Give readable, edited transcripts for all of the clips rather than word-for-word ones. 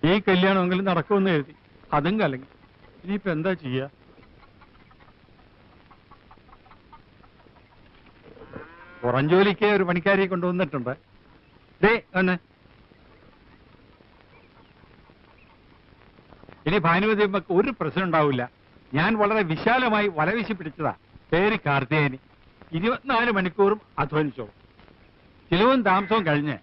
ഈ കല്യാണമെങ്കിലും നടക്കുമെന്ന് എഴുതി, അതും കലങ്ങി. ഇനിയിപ്പോ എന്താ ചെയ്യാ? പുറം ജോലിക്ക് ഒരു പണിക്കാരിയെ കൊണ്ടുവന്നിട്ടുണ്ട്. ഇനി ഭാനുമതി അമ്മക്ക് ഒരു പ്രശ്നം ഉണ്ടാവില്ല. ഞാൻ വളരെ വിശാലമായി വലവീശി പിടിച്ചതാ. പേര് കാർത്തികേയനി. 24 മണിക്കൂറും അധ്വാനിച്ചോളും. ചിലവും താമസവും കഴിഞ്ഞ്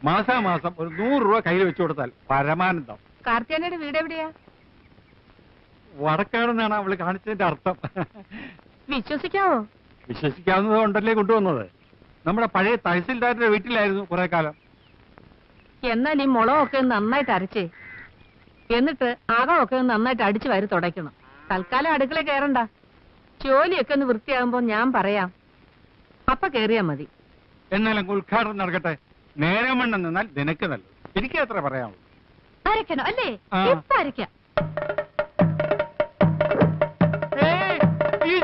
മാസാമാസം ഒരു 100 രൂപ കയ്യിൽ വെച്ചു കൊടുത്താൽ പരമാനന്ദം. കാർത്തികേയനിയുടെ വീട് എവിടെയാ? വടക്കാടെന്നാണ് അവള് കാണിച്ചതിന്റെ അർത്ഥം. വിശ്വസിക്കാവോ? വിശ്വസിക്കാവുന്നത് കൊണ്ടല്ലേ കൊണ്ടുവന്നത്. നമ്മുടെ പഴയ തഹസിൽദാരുടെ വീട്ടിലായിരുന്നു കുറെ കാലം. എന്നാൽ ഈ മുളകൊക്കെ നന്നായിട്ട് അരച്ചേ, എന്നിട്ട് അകമൊക്കെ നന്നായിട്ട് അടിച്ചു വാരി തുടയ്ക്കണം. തൽക്കാലം അടുക്കള കയറണ്ട. ജോലിയൊക്കെ ഒന്ന് വൃത്തിയാകുമ്പോ ഞാൻ പറയാം, അപ്പൊ കേറിയാ മതി. എന്നാലും ഉദ്ഘാടനം നടക്കട്ടെ. നേരം വണ്ണം നിന്നാൽ നിനക്ക് നല്ലത്. എനിക്ക് അത്ര പറയാമോ? അരക്കണോ അല്ലേ? ഇപ്പൊ അരക്കാം.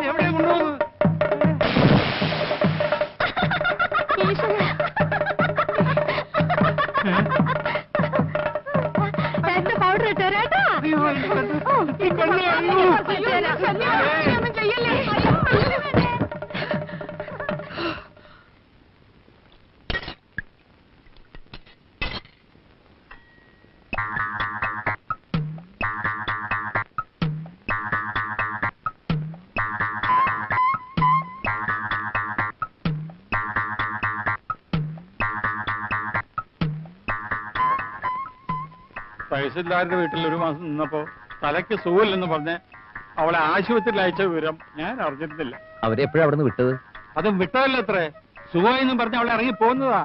എവിടെ കൊണ്ടുപോകുന്നത്? പൗഡർ ഇട്ടേരാട്ടാ. തഹസിൽദാരുടെ വീട്ടിൽ ഒരു മാസം നിന്നപ്പോ തലയ്ക്ക് സുഖമില്ലെന്ന് പറഞ്ഞ് അവളെ ആശുപത്രിയിൽ അയച്ച വിവരം ഞാൻ അറിഞ്ഞിരുന്നില്ല. അവരെപ്പോഴാ അവിടെ നിന്ന് വിട്ടത്? അതും വിട്ടതല്ല അത്രേ. സുഖമായെന്നും പറഞ്ഞ് അവളെ ഇറങ്ങി പോകുന്നതാ.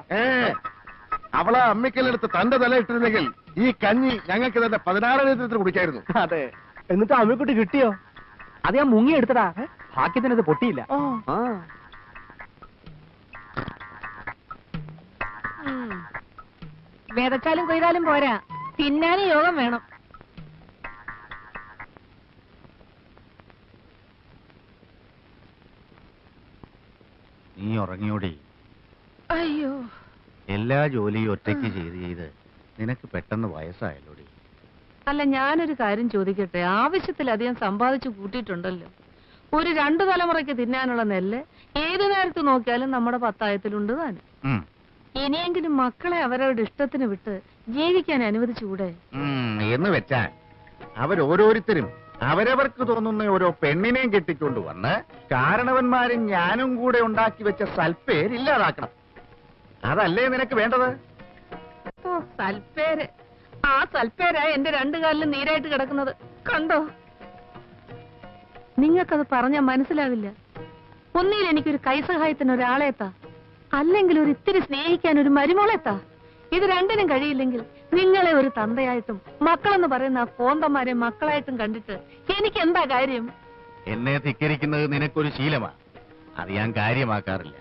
അവളെ അമ്മിക്കലെടുത്ത് തന്റെ തല ഇട്ടിരുന്നെങ്കിൽ ഈ കഞ്ഞി ഞങ്ങൾക്ക് തന്നെ 16 ലിറ്റർ കുടിക്കായിരുന്നു. അതെ. എന്നിട്ട് അമ്മിക്കുട്ടി കിട്ടിയോ? അത് ഞാൻ മുങ്ങി എടുത്തടാ. ഭാഗ്യത്തിനത് പൊട്ടിയില്ല. വിതച്ചാലും കൊയ്താലും പോരാ, തിന്നാനും യോഗം വേണം. നീ ഉറങ്ങിയോടി? അയ്യോ, എല്ലാ ജോലിയും ഒറ്റയ്ക്ക് ചെയ്ത് നിനക്ക് പെട്ടെന്ന് വയസ്സായല്ലോടി. അല്ല, ഞാനൊരു കാര്യം ചോദിക്കട്ടെ. ആവശ്യത്തിലധികം സമ്പാദിച്ചു കൂട്ടിയിട്ടുണ്ടല്ലോ. ഒരു 2 തലമുറയ്ക്ക് തിന്നാനുള്ള നെല്ല് ഏതു നേരത്ത് നോക്കിയാലും നമ്മുടെ പത്തായത്തിലുണ്ട് താനും. ഇനിയെങ്കിലും മക്കളെ അവരവരുടെ ഇഷ്ടത്തിന് വിട്ട് ജീവിക്കാൻ അനുവദിച്ചുകൂടെ? എന്ന് വെച്ചാൽ അവരോരോരുത്തരും അവരവർക്ക് തോന്നുന്ന ഓരോ പെണ്ണിനെയും കെട്ടിക്കൊണ്ടുവന്ന് കാരണവന്മാരും ഞാനും കൂടെ ഉണ്ടാക്കി വെച്ച സൽപ്പേര് ഇല്ലാതാക്കണം. അതല്ലേ നിനക്ക് വേണ്ടത്? ഓ, സൽപ്പേര്. ആ സൽപ്പേരാ എന്റെ 2 കാലിലും നീരായിട്ട് കിടക്കുന്നത്. കണ്ടോ? നിങ്ങൾക്കത് പറഞ്ഞാൽ മനസ്സിലാവില്ല. ഒന്നിൽ എനിക്കൊരു കൈസഹായത്തിന് ഒരാളെത്താ, അല്ലെങ്കിൽ ഒരു ഇത്തിരി സ്നേഹിക്കാൻ ഒരു മരുമോളെത്താ. ഇത് രണ്ടിനും കഴിയില്ലെങ്കിൽ നിങ്ങളെ ഒരു തന്തയായിട്ടും മക്കളെന്ന് പറയുന്ന ആ കോന്തന്മാരെ മക്കളായിട്ടും കണ്ടിട്ട് എനിക്ക് എന്താ കാര്യം? എന്നെ ധിക്കരിക്കുന്നത് നിനക്കൊരു ശീലമാണ്. അത് ഞാൻ കാര്യമാക്കാറില്ല.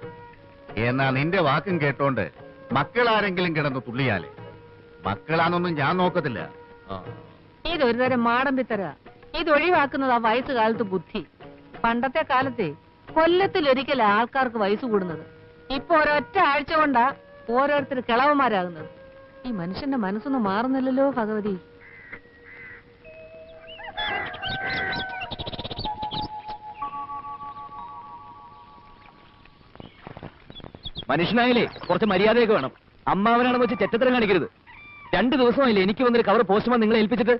എന്നാ നിന്റെ വാക്കും കേട്ടോണ്ട് മക്കളാരെങ്കിലും കിടന്ന് തുള്ളിയാലേ മക്കളാന്നൊന്നും ഞാൻ നോക്കത്തില്ല. ഇതൊരു തരം മാടമ്പിത്തര. ഇത് ഒഴിവാക്കുന്നത് ആ വയസ്സുകാലത്ത് ബുദ്ധി. പണ്ടത്തെ കാലത്തെ കൊല്ലത്തിലൊരിക്കൽ ആൾക്കാർക്ക് വയസ്സ് കൂടുന്നത്. ഇപ്പൊ ഒരൊറ്റ ആഴ്ച കൊണ്ടാ ഓരോരുത്തർ കിളവന്മാരാകുന്നത്. ഈ മനുഷ്യന്റെ മനസ്സൊന്നും മാറുന്നില്ലല്ലോ ഭഗവതി. മനുഷ്യനായാലേ കുറച്ച് മര്യാദയൊക്കെ വേണം. അമ്മാവനാണെന്ന് വെച്ച് ചെറ്റത്തരം കാണിക്കരുത്. 2 ദിവസമായില്ലേ എനിക്ക് വന്നൊരു കവർ പോസ്റ്റ്മാൻ നിങ്ങളെ ഏൽപ്പിച്ചിട്ട്?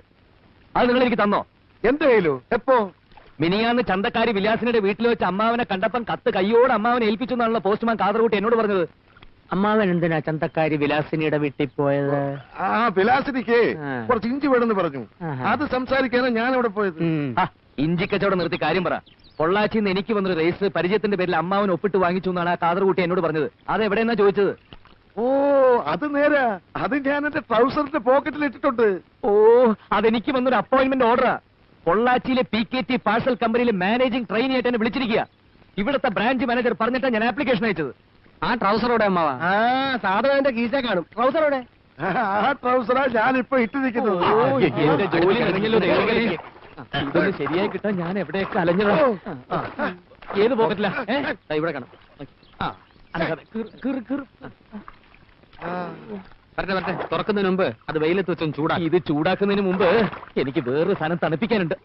അത് നിങ്ങൾ എനിക്ക് തന്നോ? എന്തായാലും എപ്പോ? മിനിയാന്ന് ചന്തക്കാരി വിലാസിനുടെ വീട്ടിൽ വെച്ച് അമ്മാവനെ കണ്ടപ്പം കത്ത് കയ്യോട് അമ്മാവനെ ഏൽപ്പിച്ചു എന്നാണല്ലോ പോസ്റ്റ്മാൻ കാതർകൂട്ടി എന്നോട് പറഞ്ഞത്. അമ്മാവൻ എന്തിനാ ചന്തക്കാരി വിലാസിനിയുടെ വീട്ടിൽ പോയത്? ആ വിലാസിനിക്ക് കുറച്ച് ഇഞ്ചി വേണമെന്ന് പറഞ്ഞു. അത് സംസാരിക്കാനാണ് ഞാൻ അവിടെ പോയത്. ഇഞ്ചി കച്ചവടം നിർത്തി കാര്യം പറ. പൊള്ളാച്ചിന്ന് എനിക്ക് വന്നൊരു റേസ് പരിചയത്തിന്റെ പേരിൽ അമ്മാവൻ ഒപ്പിട്ട് വാങ്ങിച്ചു എന്നാണ് ആ കാതർകൂട്ടി എന്നോട് പറഞ്ഞത്. അതെവിടെയെന്നാ ചോദിച്ചത്? ഓ, അത് നേരാ. അത് ഞാൻ എന്റെ ട്രൗസറിന്റെ പോക്കറ്റിൽ ഇട്ടിട്ടുണ്ട്. ഓ, അതെനിക്ക് വന്നൊരു അപ്പോയിന്റ്മെന്റ് ഓർഡറാ. പൊള്ളാച്ചിയിലെ PKT പാഴ്സൽ കമ്പനിയിലെ മാനേജിംഗ് ട്രെയിനി ആയിട്ട് എന്നെ വിളിച്ചിരിക്കുക. ഇവിടുത്തെ ബ്രാഞ്ച് മാനേജർ പറഞ്ഞിട്ടാണ് ഞാൻ ആപ്ലിക്കേഷൻ അയച്ചത്. ആ ട്രൗസറോടെ അമ്മാവ? സാധനം എന്റെ കീശ കാണും. ട്രൗസറോടെ? ആ ട്രൗസറാ ഞാനിപ്പോ ഇട്ടിരിക്കുന്നത്. എന്റെ ജോലി കഴിഞ്ഞല്ലോ. ഇതൊന്ന് ശരിയായി കിട്ടാൻ ഞാൻ എവിടെയൊക്കെ അലഞ്ഞതാ. ഏത് പോക്കറ്റിലാ? ഇവിടെ കാണാം. വരട്ടെ വരട്ടെ, തുറക്കുന്നതിന് മുമ്പ് അത് വെയിലത്ത് വെച്ചൊന്ന് ചൂടാ. ഇത് ചൂടാക്കുന്നതിന് മുമ്പ് എനിക്ക് വേറൊരു സാധനം തണുപ്പിക്കാനുണ്ട്.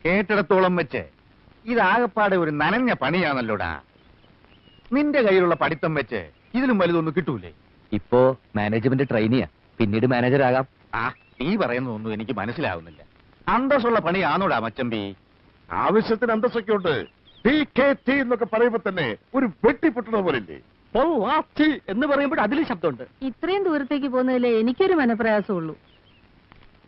കേട്ടിടത്തോളം വെച്ച് ഇതാകപ്പാടെ ഒരു നനഞ്ഞ പണിയാണല്ലോടാ. നിന്റെ കയ്യിലുള്ള പഠിത്തം വെച്ച് ഇതിലും വലുതൊന്നും കിട്ടൂലേ? ഇപ്പോ മാനേജ്മെന്റ് ട്രെയിനിയാ, പിന്നീട് മാനേജർ ആകാം. ആ, നീ പറയുന്നതൊന്നും എനിക്ക് മനസ്സിലാവുന്നില്ല. അന്തസ്സുള്ള പണിയാണോടാ മച്ചമ്പി? ആവശ്യത്തിന് അന്തസ്സൊക്കെ ഉണ്ട്. PKT എന്നൊക്കെ പറയുമ്പോ തന്നെ ഒരു വെട്ടിപ്പൊട്ടണ പോലില്ലേ? എന്ന് പറയുമ്പോൾ അതിലും ശബ്ദമുണ്ട്. ഇത്രയും ദൂരത്തേക്ക് പോകുന്നതിലേ എനിക്കൊരു മനപ്രയാസമുള്ളൂ.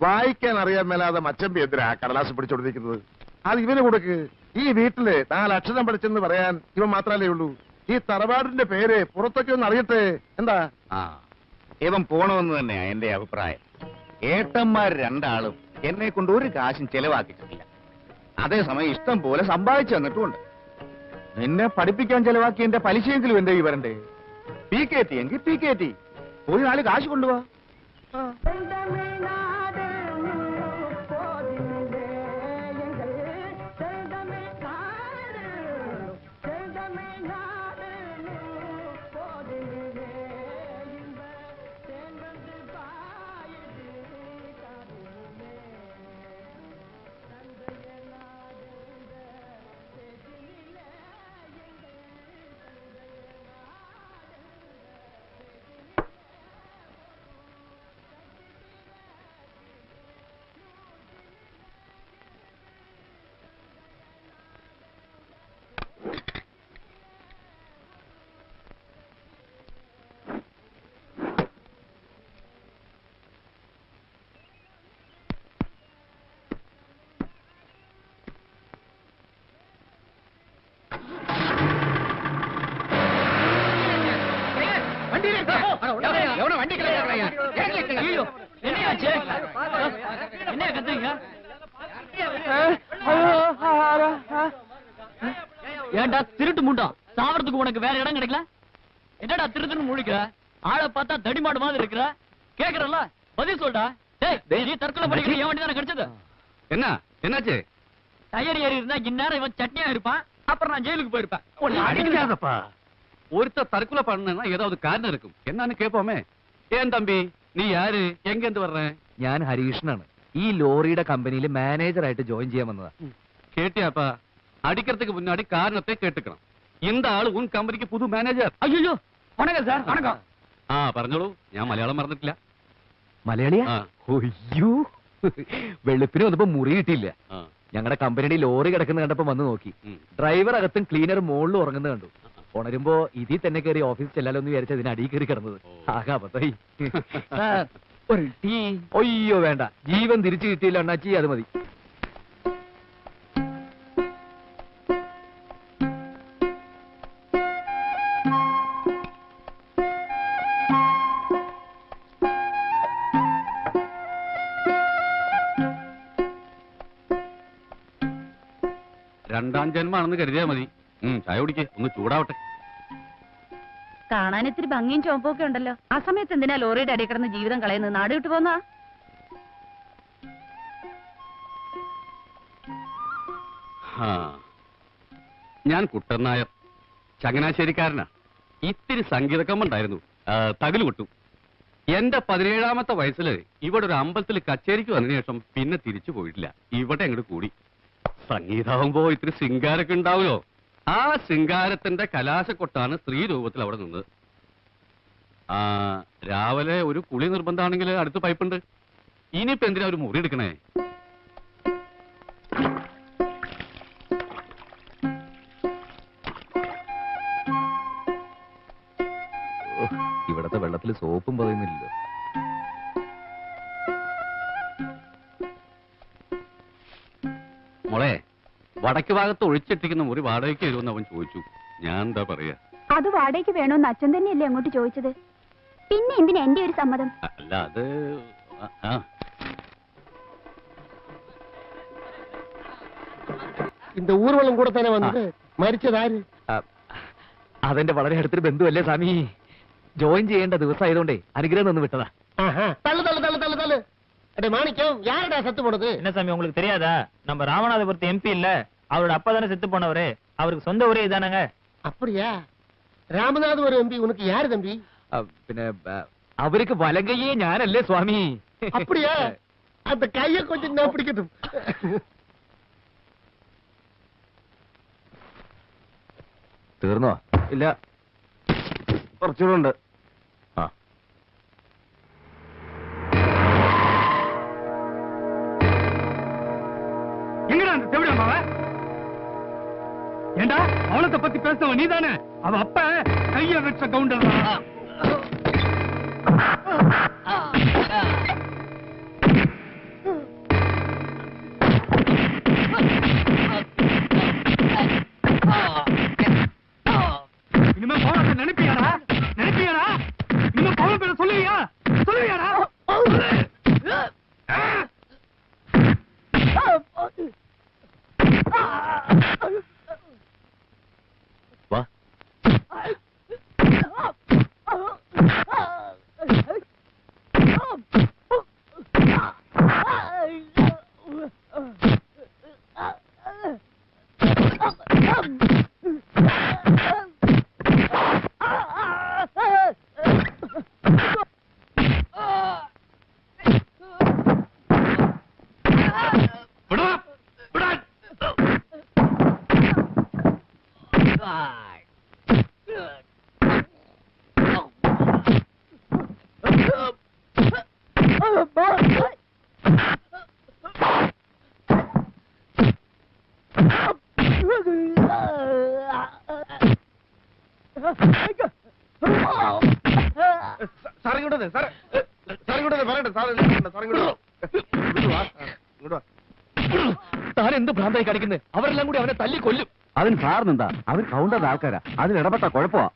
വായിക്കാൻ അറിയാൻ മേലാതെ മച്ചമ്പി എന്തിനാ കടലാസ് പിടിച്ചോണ്ടിരിക്കുന്നത്? അത് ഇവന് കൊടുക്ക്. ഈ വീട്ടില് 4 അക്ഷരം പഠിച്ചെന്ന് പറയാൻ ഇവൻ മാത്രല്ലേ ഉള്ളൂ. ഈ തറവാടിന്റെ പേര് പുറത്തൊക്കെ ഒന്ന് അറിയട്ടെ. എന്താ? ആ, ഇവൻ പോണമെന്ന് തന്നെയാ എന്റെ അഭിപ്രായം. ഏട്ടന്മാർ രണ്ടാളും എന്നെ കൊണ്ട് ഒരു കാശും ചെലവാക്കിയിട്ടില്ല. അതേസമയം ഇഷ്ടം പോലെ സമ്പാദിച്ചു തന്നിട്ടുമുണ്ട്. നിന്നെ പഠിപ്പിക്കാൻ ചെലവാക്കിയതിന്റെ പലിശയെങ്കിലും എന്റെ ഈ വരണ്ടേ? PKT എങ്കിൽ PKT പോയി 4 കാശ് കൊണ്ടുപോവാ. ஏண்டா திருட்டு முண்டா, சாவறதுக்கு உனக்கு வேற இடம் கிடைக்கல? என்னடா திருட்டுன்னு முழிக்கிற? ஆளை பார்த்தா தடிமாடு மாதிரி இருக்கிற. கேக்குறல்ல, பதில் சொல்டா. டேய், நீ தற்கொலை பண்ணிக்கிற என் வண்டி தானே கிடைச்சது? என்ன என்னாச்சு? டயர் ஏறி இருந்தா இந்நேரம் இவன் சட்னியா இருப்பான். அப்புறம் நான் ஜெயிலுக்கு போயிருப்பேன். அடிக்காதப்பா. ஒருத்த தற்கொலை பண்ணா ஏதாவது காரணம் இருக்கும். என்னன்னு கேட்போமே. ஏன் தம்பி, நீ யாரு, எங்க இருந்து வர்ற? ഞാൻ ഹരീഷനാണ്. ഈ ലോറിയുടെ കമ്പനിയിൽ മാനേജറായിട്ട് ജോയിൻ ചെയ്യാൻ വന്നതാ. கேட்டியாப்பா? அடிக்கிறதுக்கு முன்னாடி காரணத்தை கேட்டுக்கணும். இந்த ஆளு உன் கம்பெனிக்கு புது மேனேஜர். അയ്യോ, വണക്കം സാർ, വണക്കം. ആ പറഞ്ഞോളൂ, ഞാൻ മലയാളം മറന്നിട്ടില്ല. മലയാളിയാ? ആ. ഒയ്യോ, വെളുപ്പിന് വന്നപ്പോ മുറി കിട്ടിയില്ല. ആ. ഞങ്ങളുടെ കമ്പനിയുടെ ലോറി കിടക്കുന്ന കണ്ടപ്പോ വന്ന് നോക്കി. ഉം. ഡ്രൈവർ അകത്തും ക്ലീനർ മുകളിൽ ഉറങ്ങുന്നത് കണ്ടു. ഉണരുമ്പോ ഇതിൽ തന്നെ കയറി ഓഫീസിൽ ചെല്ലാലോ എന്ന് വിചാരിച്ച അതിന് അടിയിൽ കയറി കിടന്നത്. ഓ. ആകെ അബദ്ധായി. സാർ, ഒരു ടീ? ഒയ്യോ വേണ്ട, ജീവൻ തിരിച്ചു കിട്ടിയില്ല അണ്ണാച്ചി, അത് മതി. രണ്ടാം ജന്മാണെന്ന് കരുതിയാ മതി. ചായ കുടിക്കേ, ഒന്ന് ചൂടാവട്ടെ. കാണാൻ ഇത്തിരി ഭംഗിയും ചുവപ്പൊക്കെ ഉണ്ടല്ലോ. ആ സമയത്ത് എന്തിനാ ലോറിയുടെ അടിയിൽ കിടന്ന് ജീവിതം കളയുന്നത്? നാട് വിട്ടു പോന്നാ? ആ, ഞാൻ കുട്ടൻ നായർ, ചങ്ങനാശ്ശേരിക്കാരനാ. ഇത്തിരി സംഗീതക്കമ്മുണ്ടായിരുന്നു, തകില് കൊട്ടു. എന്റെ 17ാമത്തെ വയസ്സിൽ ഇവിടെ ഒരു അമ്പലത്തിൽ കച്ചേരിക്ക് വന്നതിന് ശേഷം പിന്നെ തിരിച്ചു പോയിട്ടില്ല. ഇവിടെ അങ്ങോട്ട് കൂടി. സംഗീതമാകുമ്പോ ഇത്തിരി ശൃംഗാരൊക്കെ ഉണ്ടാവുമല്ലോ. ആ ശൃംഗാരത്തിന്റെ കലാശക്കൊട്ടാണ് സ്ത്രീ രൂപത്തിൽ അവിടെ നിന്നത്. ആ, രാവിലെ ഒരു കുളി നിർബന്ധമാണെങ്കിൽ അടുത്ത് പൈപ്പുണ്ട്. ഇനിയിപ്പോ എന്തിനാ ഒരു മുറി എടുക്കണേ? ഇവിടത്തെ വെള്ളത്തിൽ സോപ്പും പറയുന്നില്ലല്ലോ. മോളെ, വടക്ക് ഭാഗത്ത് ഒഴിച്ചിട്ടിരിക്കുന്ന മുറി വാടകയ്ക്ക് വരുമെന്ന് അവൻ ചോദിച്ചു. ഞാൻ എന്താ പറയാ? അത് വാടകയ്ക്ക് വേണോന്ന് അച്ഛൻ തന്നെയല്ലേ അങ്ങോട്ട് ചോദിച്ചത്? പിന്നെ എന്തിനാ എന്റെ ഒരു സമ്മതം? അല്ല, അത് ആ, இந்த ஊர்வலம் கூட தானே வந்தது. മരിച്ചതാര്? അതെന്റെ വളരെ അടുത്തൊരു ബന്ധുവല്ലേ സ്വാമി. ജോയിൻ ചെയ്യേണ്ട ദിവസമായതുകൊണ്ടേ അനുഗ്രഹം നിന്ന് വിട്ടതാ. தள்ளு தள்ளு தள்ளு தள்ளு தள்ளு. அடே மாணிக்கம், யாரடா செத்து போனது? என்ன சாமி உங்களுக்கு தெரியாதா? நம்ம ராமநாதபுரத்து MP இல்ல, அவரோட அப்பா தானே செத்து போனவரு. அவருக்கு சொந்த ஊரே இதானங்க. அப்படியா? ராமநாதபுரம் ஒரு எம்பி உனக்கு யாரு தம்பி? പിന്നെ അവർക്ക് വലങ്കയ്യേ ഞാനല്ലേ സ്വാമി. அப்படியா? அந்த கையை கொஞ்சம் நான் பிடிக்கட்டும். തീർന്നോ? ഇല്ല, കുറച്ചുകൂടെ ഉണ്ട്. ആ, எங்கடா அந்த செவிடா மாவ? ஏண்டா அவளத்தை பத்தி பேசுனவன் நீதானே? அவ அப்ப கைய வச்ச கவுண்டர் தான். இனிமே பவுனத்தை நினைப்பியாடா? நினைப்பியாடா? இனிமே பவுன பேர சொல்லுவியா? சொல்லுவியாடா? വാ. താൻ എന്ത് ഭ്രാന്തായി കാണിക്കുന്നത്? അവരെല്ലാം കൂടി അവനെ തല്ലി കൊല്ലും. അതിന് സാറിനെന്താ? അവർ കൗണ്ടറിന്റെ ആൾക്കാരാ, അതിലിടപെട്ട കുഴപ്പമാ.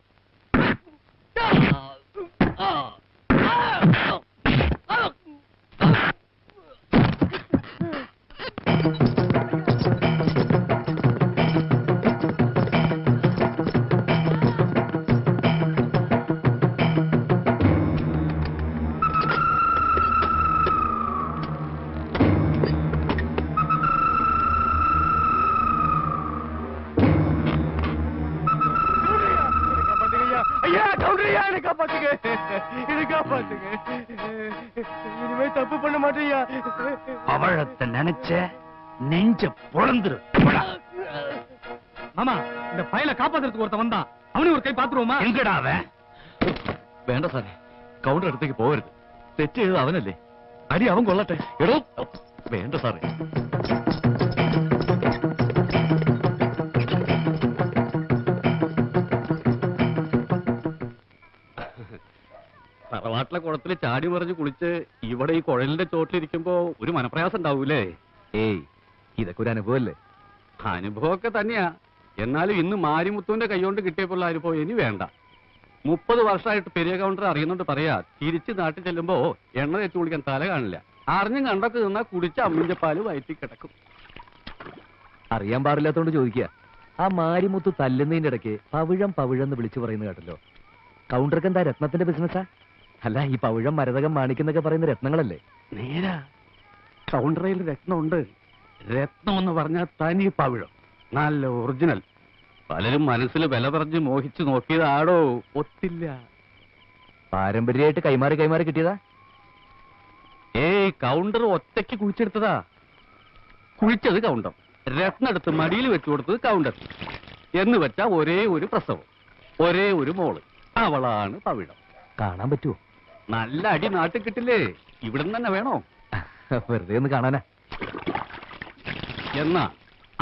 இனிமே தப்பு பண்ண மாட்டேயா. அவழத்தை நினைச்ச நெஞ்ச பொழந்துரு. மாமா, இந்த பையலை காப்பாத்துறதுக்கு ஒருத்த வந்தான். அவனையும் ஒரு கை பாத்துருவோமா? எங்கடா அவன்? വേണ്ട സാറേ, കൗണ്ടർ അടുത്തേക്ക് പോകരുത്. തെറ്റ് ചെയ്തത് അവനല്ലേ, അടി അവൻ കൊള്ളട്ടെ. എടോ വേണ്ട സാറേ. തറവാട്ടിലെ കുളത്തിൽ ചാടി മറിഞ്ഞ് കുളിച്ച് ഇവിടെ ഈ കുഴലിന്റെ ചോട്ടിലിരിക്കുമ്പോ ഒരു മനപ്രയാസം ഉണ്ടാവൂലേ? ഏയ്, ഇതൊക്കെ ഒരു അനുഭവല്ലേ? അനുഭവമൊക്കെ തന്നെയാ. എന്നാലും ഇന്ന് മാരിമുത്തുവിന്റെ കൈകൊണ്ട് കിട്ടിയപ്പോൾ അനുഭവം ഇനി വേണ്ട. 30 വർഷമായിട്ട് പെരിയ കൗണ്ടർ അറിയുന്നുണ്ട് പറയാ. തിരിച്ച് നാട്ടിൽ ചെല്ലുമ്പോ എണ്ണ തേച്ച് കുളിക്കാൻ തല കാണില്ല. അറിഞ്ഞും കണ്ടൊക്കെ നിന്നാ കുടിച്ച അമ്മിന്റെ പാല് വയറ്റി കിടക്കും. അറിയാൻ പാടില്ലാത്തോണ്ട് ചോദിക്കുക. ആ മാരിമുത്ത് തല്ലുന്നതിന്റെ ഇടയ്ക്ക് പവിഴം പവിഴം വിളിച്ചു പറയുന്നത് കേട്ടല്ലോ. കൗണ്ടർക്ക് എന്താ രത്നത്തിന്റെ ബിസിനസ്സാ? അല്ല, ഈ പവിഴം മരതകം മാണിക്കുന്നൊക്കെ പറയുന്ന രത്നങ്ങളല്ലേ? നേരാ, കൗണ്ടറയിൽ രത്നമുണ്ട്. രത്നം എന്ന് പറഞ്ഞാൽ തനി പവിഴം, നല്ല ഒറിജിനൽ. പലരും മനസ്സിൽ വില പറഞ്ഞ് മോഹിച്ചു നോക്കിയതാടോ, ഒത്തില്ല. പാരമ്പര്യമായിട്ട് കൈമാറി കൈമാറി കിട്ടിയതാ? ഏയ്, കൗണ്ടർ ഒറ്റയ്ക്ക് കുഴിച്ചെടുത്തതാ. കുഴിച്ചത് കൗണ്ടർ, രത്നം എടുത്ത് മടിയിൽ വെച്ചു കൊടുത്തത് കൗണ്ടർ. എന്ന് വെച്ചാ ഒരേ ഒരു പ്രസവം, ഒരേ ഒരു മോള്, അവളാണ് പവിഴം. കാണാൻ പറ്റുമോ? നല്ല അടി നാട്ടിൽ കിട്ടില്ലേ? ഇവിടുന്ന് തന്നെ വേണോ? വെറുതെ ഒന്ന് കാണാനാ. എന്നാ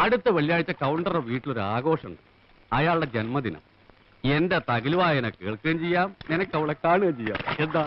അടുത്ത വെള്ളിയാഴ്ച കൗണ്ടറുടെ വീട്ടിലൊരു ആഘോഷമുണ്ട്. അയാളുടെ ജന്മദിനം. എന്റെ തകിലുവായന കേൾക്കുകയും ചെയ്യാം, നിനക്ക് അവളെ കാണുകയും ചെയ്യാം. എന്താ?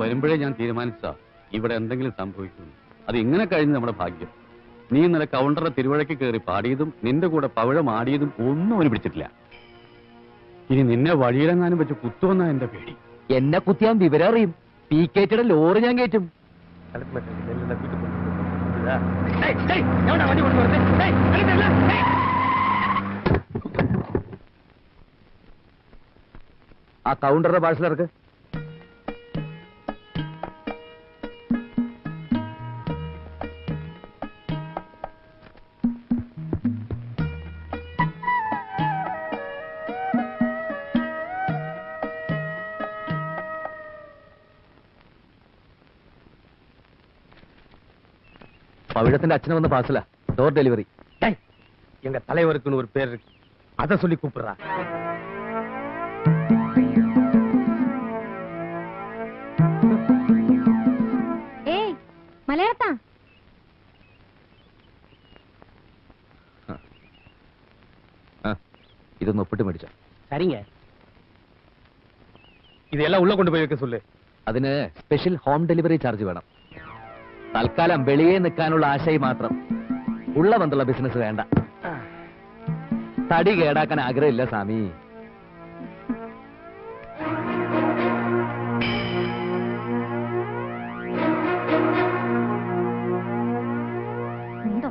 വരുമ്പോഴേ ഞാൻ തീരുമാനിച്ചതാ ഇവിടെ എന്തെങ്കിലും സംഭവിക്കുന്നു. അത് ഇങ്ങനെ കഴിഞ്ഞ് നമ്മുടെ ഭാഗ്യം. നീ ഇന്നലെ കൗണ്ടറെ തിരുവഴയ്ക്ക് കയറി പാടിയതും നിന്റെ കൂടെ പവിഴം ആടിയതും ഒന്നും അവന് പിടിച്ചിട്ടില്ല. ഇനി നിന്നെ വഴിയിലെങ്ങാനും വെച്ച് കുത്തുവെന്നാ എന്റെ പേടി. എന്നെ കുത്തിയാൻ വിവരം അറിയും. PKTയുടെ ലോറി ഞാൻ കയറ്റും. ആ കൗണ്ടറുടെ പാഴ്സൽ ഇറക്ക്. பவிழத்தின் அச்சனை வந்த பாசல டோர் டெலிவரி. எங்க தலைவருக்குன்னு ஒரு பேர் இருக்கு, அதை சொல்லி கூப்பிடுறா. ஏய் மலையாளத்தா, ഇതൊന്ന് ഒപ്പിട്ട് മേടിച്ചോ. சரிங்க, ഇതെല്ലാം ഉള്ള കൊണ്ടുപോയി വെക്ക சொல்லு. അതിന് സ്പെഷ്യൽ ഹോം ഡെലിവറി ചാർജ് വേണം. തൽക്കാലം വെളിയെ നിൽക്കാനുള്ള ആശയം മാത്രം. ഉള്ള ബന്ധുള്ള ബിസിനസ് വേണ്ട. തടി കേടാക്കാൻ ആഗ്രഹമില്ല സ്വാമി.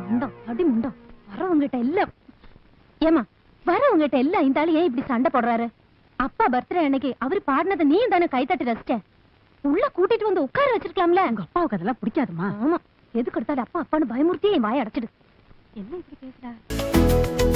முண்டோ அடி முண்டோ வரவங்கிட்ட எல்லாம் ஏமா வரவங்கிட்ட எல்லாம் இந்த ஆளு ஏன் இப்படி சண்டை போடுறாரு? அப்பா பர்த்டே அன்னைக்கு அவரு பாடினதை நீயும் தானே கைத்தட்டி ரசிச்ச. உள்ள கூட்டிட்டு வந்து உட்கார வச்சிருக்கலாம்ல. உங்க அப்பாவுக்கு அதெல்லாம் பிடிக்காதுமா. ஆமா, எதுக்கு எடுத்தாலும் அப்பா அப்பான்னு பயமுறுத்தி என் வாயை அடைச்சிடு. என்ன இப்படி பேசுற?